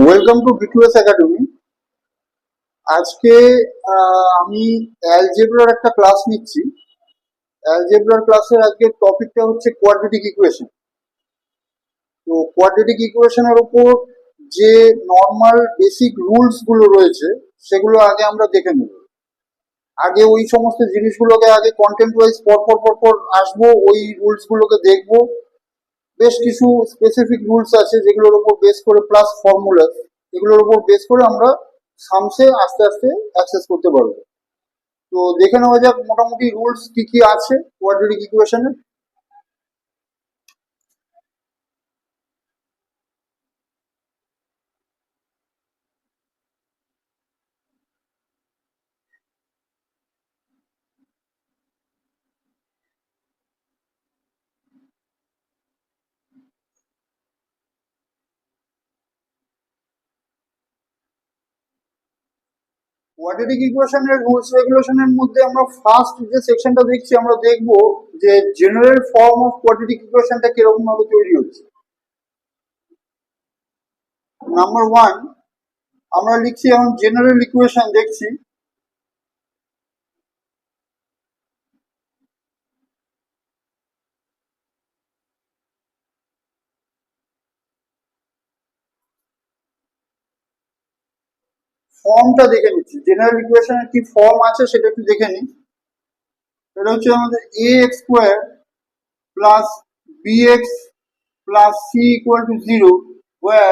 Welcome to বিটুএস academy. আজকে আমি অ্যালজেব্রার একটা ক্লাস নিচ্ছি। অ্যালজেব্রার ক্লাসের আজকের টপিকটা হচ্ছে কোয়াড্রেটিক ইকুয়েশন। তো কোয়াড্রেটিক ইকুয়েশনের উপর যে নর্মাল বেসিক রুলস গুলো রয়েছে সেগুলো আগে আমরা দেখে নেব। আগে ওই সমস্ত জিনিসগুলোকে আগে কন্টেন্ট ওয়াইজ পর পর আসবো, ওই রুলস গুলোকে দেখবো। বেশ কিছু স্পেসিফিক রুলস আছে যেগুলোর উপর বেস করে, প্লাস ফর্মুলা, এগুলোর উপর বেস করে আমরা সামসে আস্তে আস্তে অ্যাক্সেস করতে পারবো। তো দেখে নেওয়া যাক মোটামুটি রুলস কি কি আছে কোয়াড্রেটিক ইকুয়েশনে। কোয়াড্রেটিক ইকুয়েশনের রুলস রেগুলেশনের মধ্যে আমরা ফার্স্ট যে সেকশনটা দেখছি, আমরা দেখবো যে জেনারেল ফর্ম অফ কোয়াড্রেটিক ইকুয়েশনটা কিরকম ভাবে তৈরি হচ্ছে। নাম্বার ওয়ান, আমরা লিখছি এখন জেনারেল ইকুয়েশন দেখছি। ফর্মটা দেখে নিচ্ছি, জেনারেল ইকুয়েশনের কি ফর্ম আছে সেটা একটু দেখে নিই। এটা হচ্ছে আমাদের a x square plus B x plus c equal to zero, where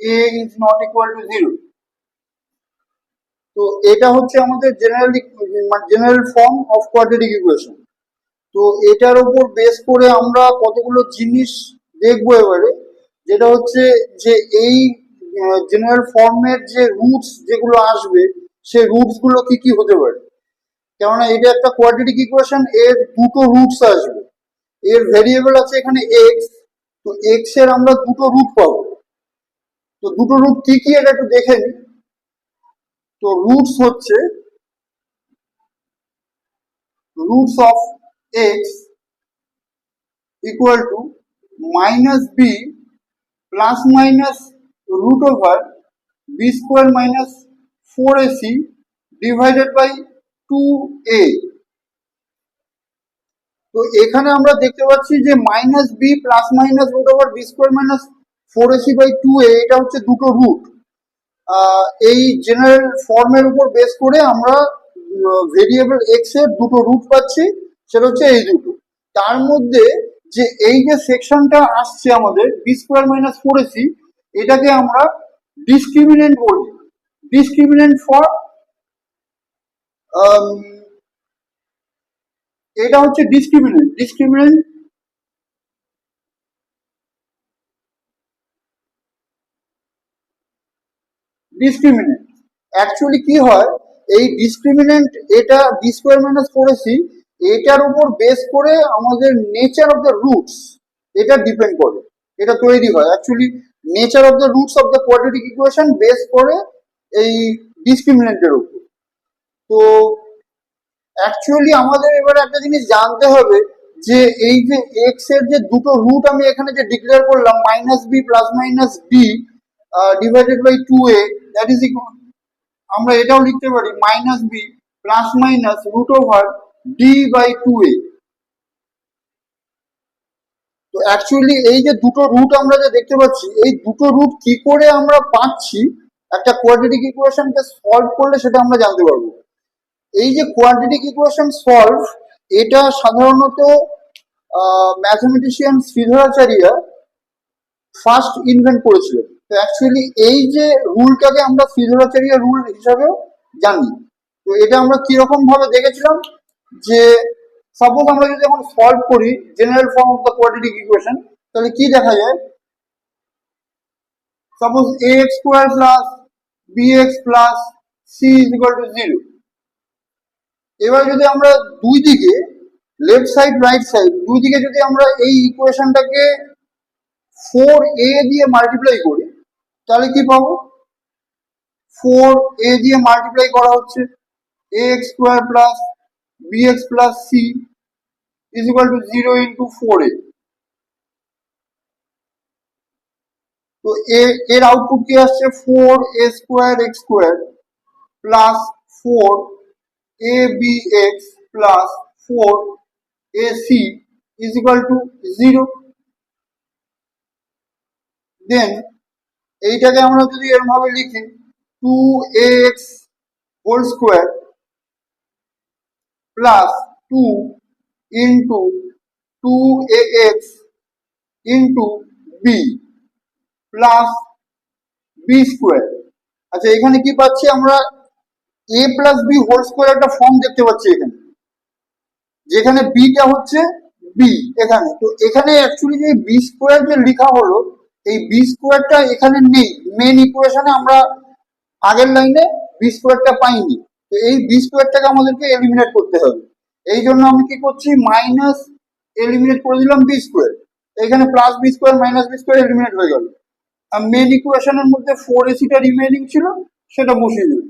a is not equal to zero. তো এটা হচ্ছে আমাদের general form of quadratic equation. তো এটার উপর বেস করে আমরা কতগুলো জিনিস দেখবো এবারে, যেটা হচ্ছে যে এই জেনারেল ফর্মের যে রুটস যেগুলো আসবে, সেই রুটস গুলো কি কি হতে পারে। কেননা এটা একটা কোয়াড্রেটিক ইকুয়েশন, এর দুটো রুটস আসবে। এর ভেরিয়েবল আছে এখানে এক্স, তো এক্স এর আমরা দুটো রুট পাবো। তো দুটো রুট কি কি এটা একটু দেখে নিই। তো রুটস হচ্ছে roots of x equal to minus b plus minus root over b square minus 4ac divided by 2a। তো এখানে আমরা দেখতে পাচ্ছি যে minus B plus minus root over B square minus 4ac by 2a, এটা হচ্ছে দুটো রুট। এই জেনারেল ফর্মের উপর বেস করে আমরা ভেরিয়েবল এক্স এর দুটো রুট পাচ্ছি, সেটা হচ্ছে এই দুটো। তার মধ্যে যে এই যে সেকশনটা আসছে আমাদের বি স্কোয়ার মাইনাস 4ac, এটাকে আমরা ডিসক্রিমিনেন্ট বলি। ডিসক্রিমিনেন্ট ফর এটা হচ্ছে ডিসক্রিমিনেন্ট ডিসক্রিমিনেন্ট অ্যাকচুয়ালি কি হয়, এই ডিসক্রিমিনেন্ট এটা বি স্কোয়ার মাইনাস 4ac, এটার উপর বেস করে আমাদের নেচার অফ দ্য রুটস এটা ডিপেন্ড করে, এটা তৈরি হয়। Actually nature of the roots of the quadratic equation base করে এই ডিসক্রিমিনেন্টের উপর। তো অ্যাকচুয়ালি আমাদের এবার একটা জিনিস জানতে হবে যে এই যে এক্স এর যে দুটো রুট আমি এখানে যে ডিক্লেয়ার করলাম, minus B plus minus B divided by 2a, that is equal, আমরা এটাও লিখতে পারি minus B plus minus root over D by 2a। তো অ্যাকচুয়ালি এই যে দুটো রুট আমরা যে দেখতে পাচ্ছি, এই দুটো রুট কি করে আমরা পাচ্ছি একটা কোয়াড্রেটিক ইকুয়েশনকে সলভ করলে সেটা আমরা জানতে পারবো। এই যে কোয়াড্রেটিক ইকুয়েশন সলভ, এটা সাধারণত ম্যাথমেটিশিয়ান শ্রীধরাচার্য ফার্স্ট ইনভেন্ট করেছিলেন। তো অ্যাকচুয়ালি এই যে রুলটাকে আমরা শ্রীধরাচার্য রুল হিসাবেও জানি। তো এটা আমরা কিরকম ভাবে দেখেছিলাম যে সাপোজ আমরা যদি এখন সলভ করি general form of the quadratic equation, তাহলে কি দেখা যায়। Suppose A x square plus B x plus C is equal to zero. এবার যদি আমরা দুই দিকে, লেফট সাইড রাইট সাইড দুই দিকে যদি আমরা এই ইকুয়েশনটাকে 4a দিয়ে মাল্টিপ্লাই করি, তাহলে কি পাবো। 4a দিয়ে মাল্টিপ্লাই করা হচ্ছে a x square plus B x plus C is equal to 0 into 4a। তো এর আউটপুট কি আসছে 4a² x² plus 4abx plus 4ac is equal to 0। Then এইটাকে আমরা যদি এরকম ভাবে লিখি 2ax² plus 2 into 2ax into b plus b²। আচ্ছা, এখানে কি পাচ্ছি আমরা a plus b whole square একটা ফর্ম দেখতে পাচ্ছি এখানে, যেখানে বিটা হচ্ছে বি এখানে। তো এখানে অ্যাকচুয়ালি যে b² যে লেখা হলো, এই b²টা এখানে নেই মেন ইকুয়েশনে, আমরা আগের লাইনে b² পাইনি। তো এই b²টাকে আমাদেরকে এলিমিনেট করতে হবে। এই জন্য আমি কি করছি, মাইনাস এলিমিনেট করে দিলাম b², এখানে plus b² minus b² eliminate হয়ে গেল। আর মেন ইকুয়েশনের মধ্যে 4ac রিমেইনিং ছিল, সেটা বসিয়ে দিলাম।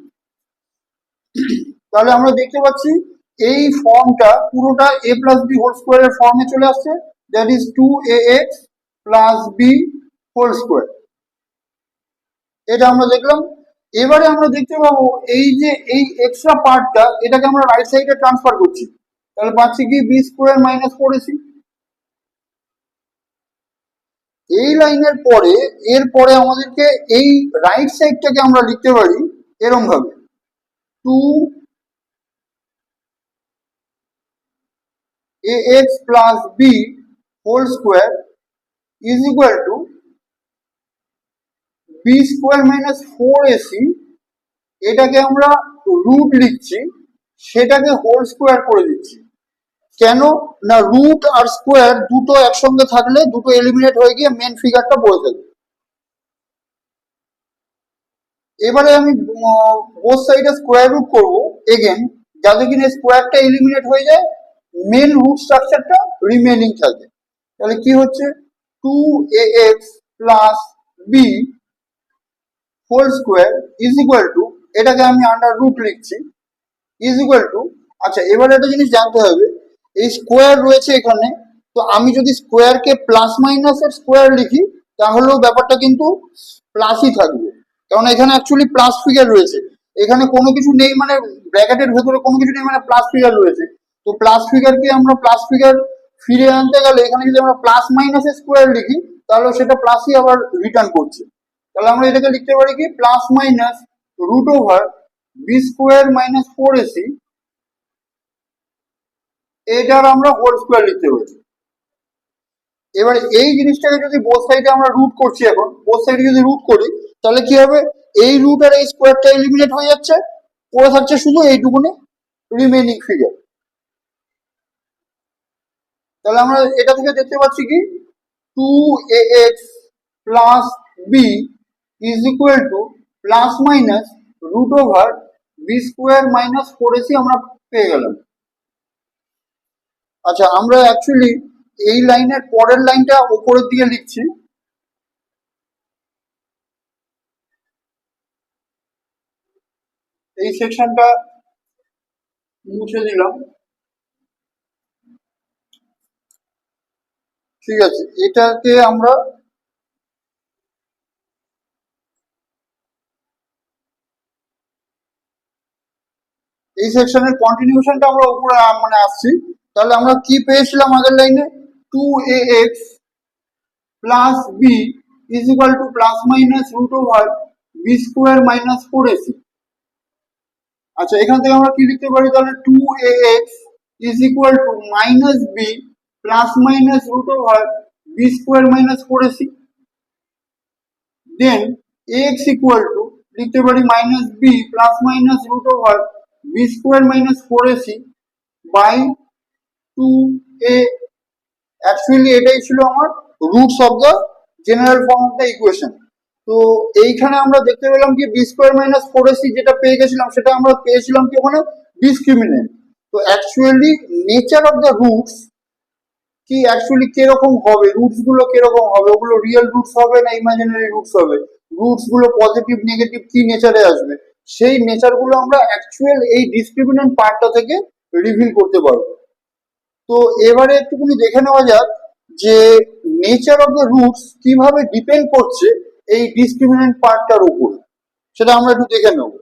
তাহলে আমরা দেখতে পাচ্ছি এই ফর্মটা পুরোটা a প্লাস বি হোল স্কোয়ারের ফর্মে চলে আসছে, that is 2ax plus B whole square. এটা আমরা দেখলাম। এবারে আমরা দেখতে পাবো এই যে এই এক্সট্রা পার্টটা, এটাকে আমরা রাইট সাইডে ট্রান্সফার করছি। তাহলে পাচ্ছি কি b² মাইনাস 4ac। এই লাইনের পরে এরপরে আমাদেরকে এই রাইট সাইডটাকে আমরা লিখতে পারি এরকম ভাবে 2ax plus B whole square is equal to b² minus 4ac। এটাকে আমরা রুট লিখছি, সেটাকে হোল স্কোয়ার করে দিচ্ছি। কেন না, রুট আর স্কোয়ার দুটো একসঙ্গে থাকলে দুটো এলিমিনেট হয়ে গিয়ে মেন ফিগারটা বসে যাবে। এবারে আমি বোথ সাইডে স্কোয়ার রুট করবো এগেন, যাতে কিনা স্কোয়ারটা এলিমিনেট হয়ে যায়, মেন রুট স্ট্রাকচারটা রিমেনিং থাকে। তাহলে কি হচ্ছে 2ax plus B whole square is equal to, এটাকে আমি আন্ডার রুট লিখছি, ইজ ইকুয়াল টু। আচ্ছা, এবার একটা জিনিস জানতে হবে, এই স্কোয়ার রয়েছে এখানে, তো আমি যদি স্কোয়ারকে প্লাস মাইনাসের স্কোয়ার লিখি তাহলেও ব্যাপারটা কিন্তু প্লাসই থাকবে, কারণ এখানে অ্যাকচুয়ালি প্লাস ফিগার রয়েছে। এখানে কোনো কিছু নেই মানে ব্র্যাকেটের ভেতরে কোনো কিছু নেই মানে প্লাস ফিগার রয়েছে। তো প্লাস ফিগারকে আমরা প্লাস ফিগার ফিরে আনতে গেলে এখানে যদি আমরা প্লাস মাইনাসের স্কোয়ার লিখি তাহলে সেটা প্লাসই আবার রিটার্ন করছে। তাহলে আমরা এটাকে লিখতে পারি কি plus minus root over b² minus 4ac, এটার আমরা হোল স্কোয়ার লিখতে পারি। এবার এই জিনিসটাকে যদি বোথ সাইডে আমরা রুট করছি, এখন বোথ সাইডে যদি রুট করি তাহলে কি হবে, এই রুট আর এই স্কোয়ারটা এলিমিনেট হয়ে যাচ্ছে, পড়ে থাকছে শুধু এইটুকুনি রিমেইনিং ফিগার। তাহলে আমরা এটা থেকে দেখতে পাচ্ছি কি 2ax plus B is equal to plus minus root over b² minus 4ac আমরা পেয়ে গেলাম। আচ্ছা, আমরা অ্যাকচুয়ালি এই লাইনের পরের লাইনটা উপরের দিকে লিখছি। এই সেকশনটা মুছে দিলাম, ঠিক আছে। এটাকে আমরা এই সেকশনের কন্টিনিউশনটা আমরা উপরে মানে আসছি। তাহলে আমরা কি পেয়েছিলাম আগের লাইনে, 2ax plus B is equal to plus minus root over b² minus 4ac। আচ্ছা, এখান থেকে আমরা কি লিখতে পারি, তাহলে 2ax is equal to minus B plus minus root over b² minus 4ac। Then ax equal to লিখতে পারি minus B plus minus root over b² minus 4ac by 2a। Actually এটাই ছিল আমার roots of the general form of the equation. তো এইখানে আমরা দেখতে পেলাম কি b² মাইনাস 4ac যেটা পেয়ে গেছিলাম সেটা আমরা পেয়েছিলাম কি ওখানে ডিসক্রিমিনেন্ট। তো actually nature of the roots কি অ্যাকচুয়ালি কিরকম হবে, রুটস গুলো কিরকম হবে, ওগুলো রিয়েল রুটস হবে না ইমাজিনারি রুটস হবে, রুটস গুলো পজিটিভ নেগেটিভ কি নেচারে আসবে, সেই নেচার গুলো আমরা অ্যাকচুয়াল এই ডিসক্রিমিনেন্ট পার্টটা থেকে রিভিল করতে পারবো। তো এবারে একটুখানি দেখে নেওয়া যাক যে নেচার অফ দ্য রুটস কিভাবে ডিপেন্ড করছে এই ডিসক্রিমিনেন্ট পার্টটার উপরে, সেটা আমরা একটু দেখে নেব।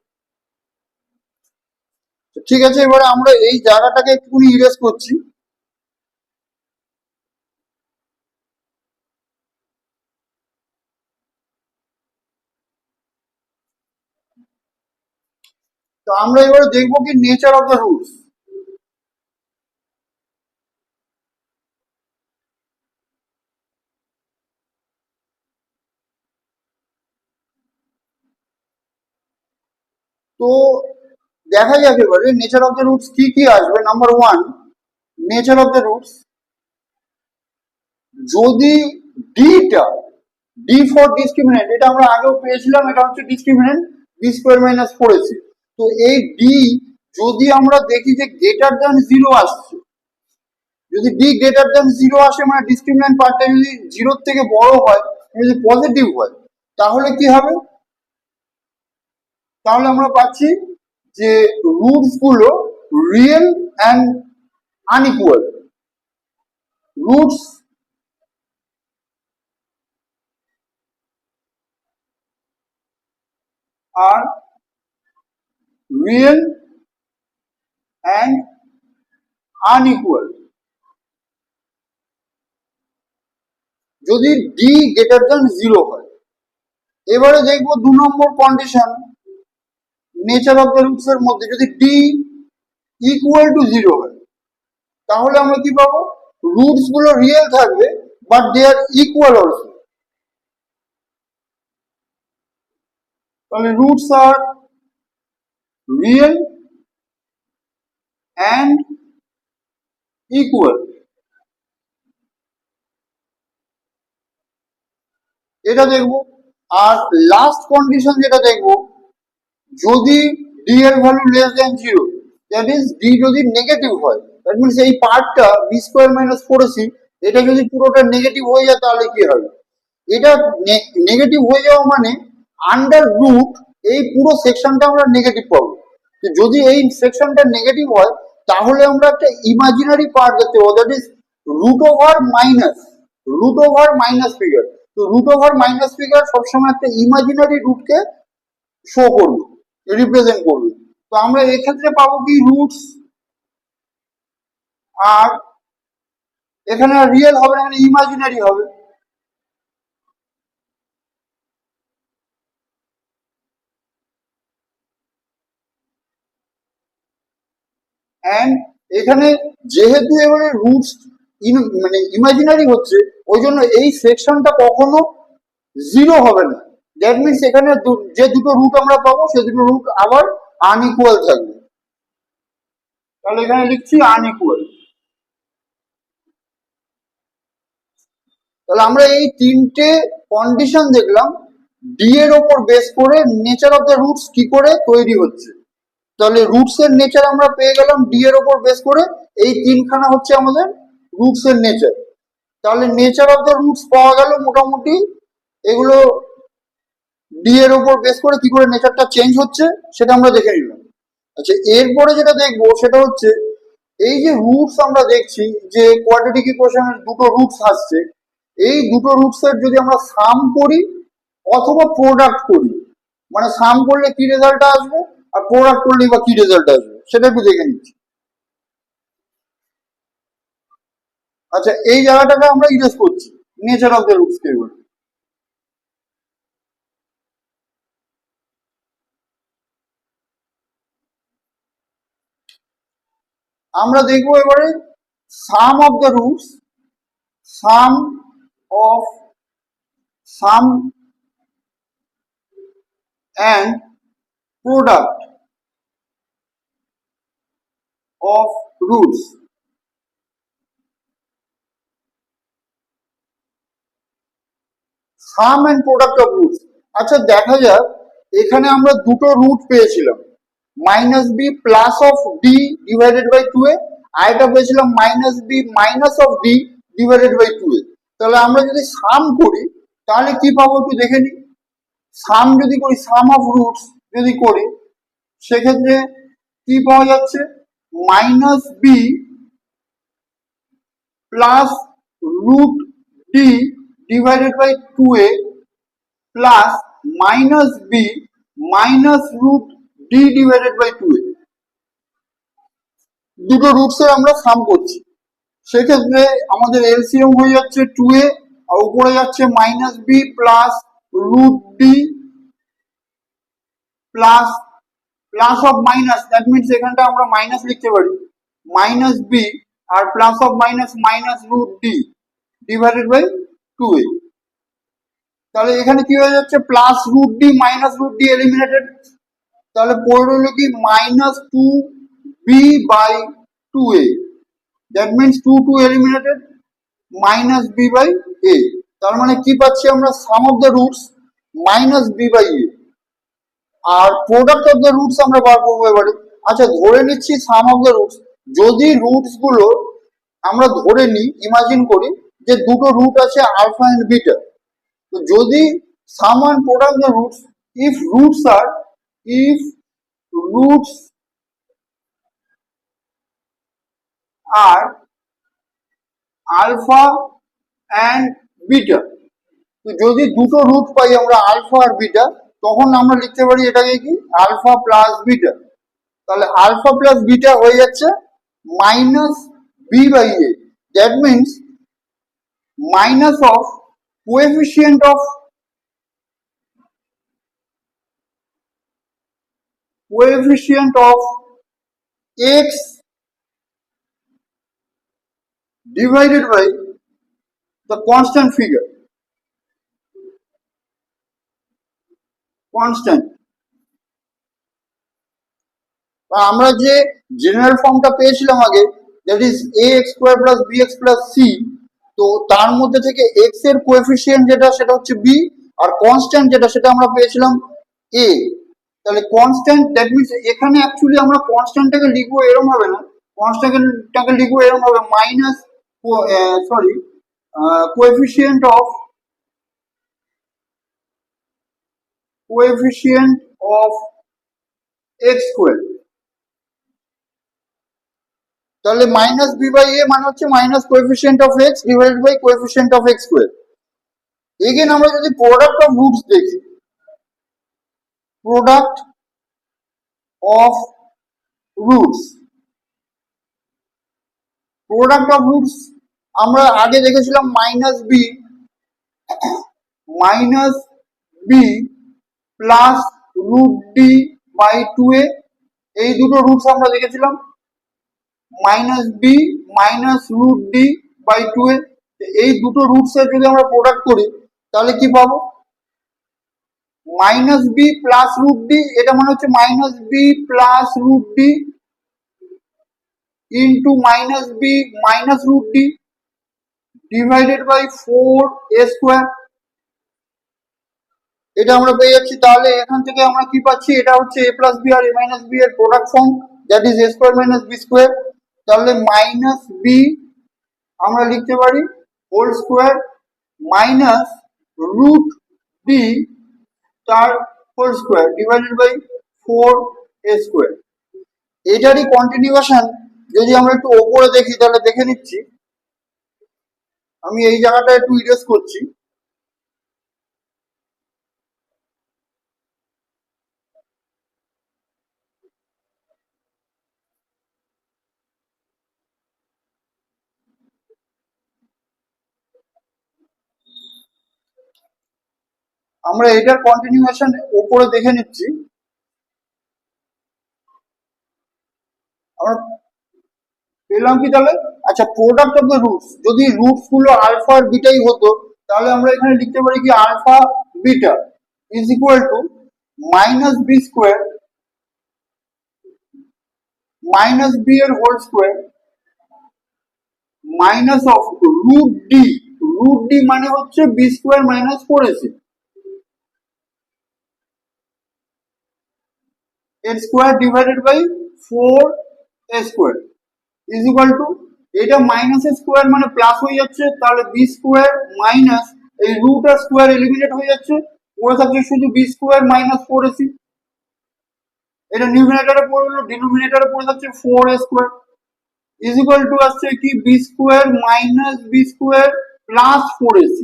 ঠিক আছে, এবারে আমরা এই জায়গাটাকে একটুখানি ইরেজ করছি। তো আমরা এবারে দেখবো কি নেচার অফ দ্য রুটস। তো দেখা যাক এবারে নেচার অফ দ্য রুটস কি কি আসবে। Number one, nature of the roots, যদি ডিটা, ডি ফর ডিসক্রিমিনেন্ট, এটা আমরা আগেও পেয়েছিলাম, এটা হচ্ছে discriminant B square minus 4ac। তো এই ডি যদি আমরা দেখি যে গ্রেটার দ্যান 0 আসছে, যদি ডি গ্রেটার দ্যান 0 আসে মানে ডিসক্রিমিনেন্ট পার্টটা যদি 0 থেকে বড় হয়, যদি পজিটিভ হয়, তাহলে কি হবে? তাহলে আমরা পাচ্ছি যে রুটস গুলো real and unequal. Roots are real and unequal যদি ডি গ্রেটার দ্যান 0 হয়। এবারে দেখবো 2 number condition nature of the roots এর মধ্যে, যদি ডি ইকুয়াল টু 0 হয়, তাহলে আমরা কি পাবো? রুটস গুলো রিয়েল থাকবে but they are equal also. তাহলে roots are real and equal, এটা দেখবো। আর লাস্ট কন্ডিশন যেটা দেখবো, যদি ডি এর value less than 0, that is D যদি নেগেটিভ হয়, দ্যাট মিনস এই পার্টটা বি স্কোয়ার মাইনাস 4ac, এটা যদি পুরোটা নেগেটিভ হয়ে যায় তাহলে কি হবে? এটা নেগেটিভ হয়ে যাওয়া মানে আন্ডার রুট এই পুরো সেকশনটা আমরা নেগেটিভ পাবো। তো যদি এই সেকশনটা নেগেটিভ হয়, তাহলে আমরা একটা ইমাজিনারি পার্ট দেখতে পাবো, that is root over minus figure. তো রুট ওভার মাইনাস ফিগার সবসময় একটা ইমাজিনারি রুটকে শো করবে, রিপ্রেজেন্ট করবে। তো আমরা এক্ষেত্রে পাবো কি রুটস আর এখানে রিয়েল হবে না, এখানে ইমাজিনারি হবে। অ্যান্ড এখানে যেহেতু এবারে রুটস মানে ইমাজিনারি হচ্ছে, ওই জন্য এই সেকশনটা কখনো 0 হবে না। দ্যাট মিনস এখানে যে দুটো রুট আমরা পাবো সে দুটো রুট আবার আনইকুয়াল থাকবে। তাহলে এখানে লিখছি আনইকুয়াল। তাহলে আমরা এই তিনটে কন্ডিশন দেখলাম ডি এর ওপর বেস করে নেচার অফ দ্য রুটস কি করে তৈরি হচ্ছে। তাহলে রুটস এর নেচার আমরা পেয়ে গেলাম ডি এর ওপর বেস করে। এই তিনখানা হচ্ছে আমাদের রুটস এর নেচার। তাহলে নেচার অফ দ্য রুটস পাওয়া গেল মোটামুটি। এগুলো ডি এর ওপর বেস করে কি করে নেচারটা চেঞ্জ হচ্ছে সেটা আমরা দেখে নিলাম। আচ্ছা, এরপরে যেটা দেখবো সেটা হচ্ছে এই যে রুটস আমরা দেখছি যে কোয়াড্রেটিক ইকুয়েশনের দুটো রুটস আসছে, এই দুটো রুটস এর যদি আমরা সাম করি অথবা প্রোডাক্ট করি, মানে সাম করলে কি রেজাল্ট আসবে আর প্রোডাক্ট করলে বা কি রেজাল্ট আসবে সেটা একটু দেখে নিচ্ছি। আচ্ছা, এই জায়গাটাকে আমরা ইরেজ করছি নেচার অফ দ্য রুটস কে। এবার আমরা দেখবো এবারে sum of the roots, sum of sum and product of roots. Sum and product of roots. আচ্ছা, দেখা যাক এখানে আমরা দুটো রুট পেয়েছিলাম, minus B plus of D divided by 2a, আর এটা পেয়েছিলাম minus b minus of D divided by 2a। তাহলে আমরা যদি সাম করি তাহলে কি পাবো একটু দেখে নিই। সাম যদি করি, সাম অফ রুটস যদি করি, সেক্ষেত্রে কি পাওয়া যাচ্ছে? Minus B plus root d divided by 2a plus minus b minus root d divided by 2a। দুটো রুটসের আমরা সাম করছি, সেক্ষেত্রে আমাদের এলসিএম হয়ে যাচ্ছে 2a আর উপরে যাচ্ছে minus B plus root d plus plus of minus, that means এখানটা আমরা মাইনাস লিখতে পারি, মাইনাস বি আর plus of minus minus root d divided by 2a। তাহলে এখানে কি হয়ে যাচ্ছে, plus root d minus root d eliminated, তাহলে পড়ে রইল কি minus 2b by 2a, that means 2 eliminated, minus b by a। তার মানে কি পাচ্ছি আমরা, sum of the roots minus b by a, আর প্রোডাক্ট অফ দ্য রুটস আমরা বার করবো এবারে। আচ্ছা ধরে নিচ্ছি সাম অফ দ্য রুটস, যদি রুটস গুলো আমরা ধরে নিই, ইমাজিন করি যে দুটো রুট আছে আলফা এন্ড বিটা, তো যদি sum and product the roots, if roots are if roots are alpha and beta, তো যদি দুটো রুট পাই আমরা আলফা আর বিটা, তখন আমরা লিখতে পারি এটাকে কি আলফা প্লাস বিটা। তাহলে আলফা প্লাস বিটা হয়ে যাচ্ছে minus b by a, that means minus of coefficient of x divided by the constant figure, constant। আমরা যে জেনারেল ফর্মটা পেয়েছিলাম আগে, that is ax square plus bx plus c, তো তার মধ্যে থেকে x এর কোএফিসিয়েন্ট যেটা সেটা হচ্ছে b, আর কনস্ট্যান্ট যেটা সেটা আমরা পেয়েছিলাম a। তাহলে কনস্ট্যান্ট, দ্যাট মিনস এখানে অ্যাকচুয়ালি আমরা কনস্ট্যান্টটাকে লিখবো এরকম হবে না, কনস্ট্যান্টটাকে লিখবো এরকম হবে minus coefficient of x square. তাহলে মাইনাস বি বাই এ মানে হচ্ছে minus coefficient of x divided by coefficient of x square. Again আমরা যদি প্রোডাক্ট অফ রুটস দেখি, product of roots, product of roots আমরা আগে দেখেছিলাম minus B plus root d by 2a, এই দুটো রুটস আমরা দেখেছিলাম, minus b minus root d by 2a। এই দুটো রুটস এর যদি আমরা প্রোডাক্ট করি তাহলে কি পাবো, minus B plus root d, এটা মানে হচ্ছে minus B plus root d into minus b minus root d divided by 4a square, এটা আমরা পেয়ে যাচ্ছি। তাহলে এখান থেকে আমরা কি পাচ্ছি, এটা হচ্ছে a প্লাস বি আর a মাইনাস বি এর product form, that is a square minus b square. তাহলে মাইনাস বি আমরা লিখতে পারি whole square minus root D তার whole square divided by 4a square. এটারই কন্টিনিউয়েশন যদি আমরা একটু ওপরে দেখি তাহলে দেখে নিচ্ছি, আমি এই জায়গাটা একটু ইরেজ করছি। আমরা এটার কন্টিনিউয়েশন উপরে দেখে নিচ্ছি, আমরা পেলাম কি তাহলে, আচ্ছা প্রোডাক্ট অফ দ্য রুটস, যদি রুটস গুলো আলফা আর বিটাই হতো তাহলে আমরা এখানে লিখতে পারি কি alpha beta is equal to minus b square minus b এর whole square minus of root D মানে হচ্ছে বি স্কোয়ার মাইনাস 4ac এর square divided by 4a square is equal to, এটা মাইনাস এর স্কোয়ার মানে প্লাস হয়ে যাচ্ছে, তাহলে বি স্কোয়ার মাইনাস এই রুট আর স্কোয়ার এলিমিনেট হয়ে যাচ্ছে, পড়ে থাকছে শুধু বি স্কোয়ার মাইনাস 4ac, এটা নিউমিনেটরে পড়লো, ডিনোমিনেটরে পড়ে থাকছে 4a square is equal to আসছে কি b square minus b square plus 4ac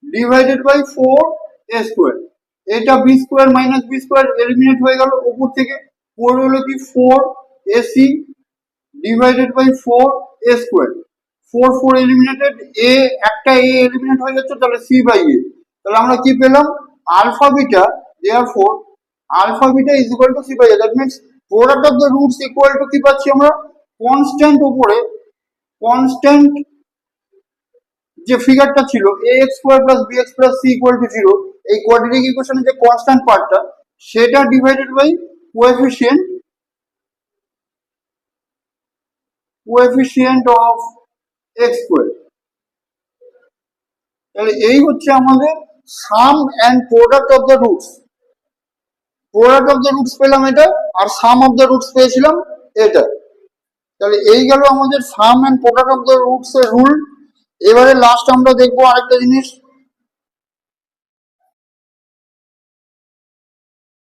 divided by 4a a square. এটা b square minus b square eliminate হয়ে গেল উপর থেকে, পড়ে হলো কি 4ac divided by 4a square. 4 eliminated, a একটা এ এলিমিনেট হয়ে যাচ্ছে, তাহলে সি বাই এ। তাহলে আমরা কি পেলাম, alpha beta, therefore alpha beta is equal to c by a. That means product of the roots equal to কি পাচ্ছি আমরা, কনস্ট্যান্ট উপরে কনস্ট্যান্ট যে ফিগারটা ছিল a x square plus B x plus c equal to zero, এই quadratic ইকুয়েশনের যে কনস্ট্যান্ট পার্টটা সেটা divided by coefficient of x square. তাহলে এই হচ্ছে আমাদের sum and product of the roots. Product of the roots পেলাম এটা, আর সাম অফ দ্য রুটস পেয়েছিলাম এটা। তাহলে এই গেল আমাদের sum and product of the roots এর রুল। এবারে লাস্ট আমরা দেখবো আরেকটা জিনিস,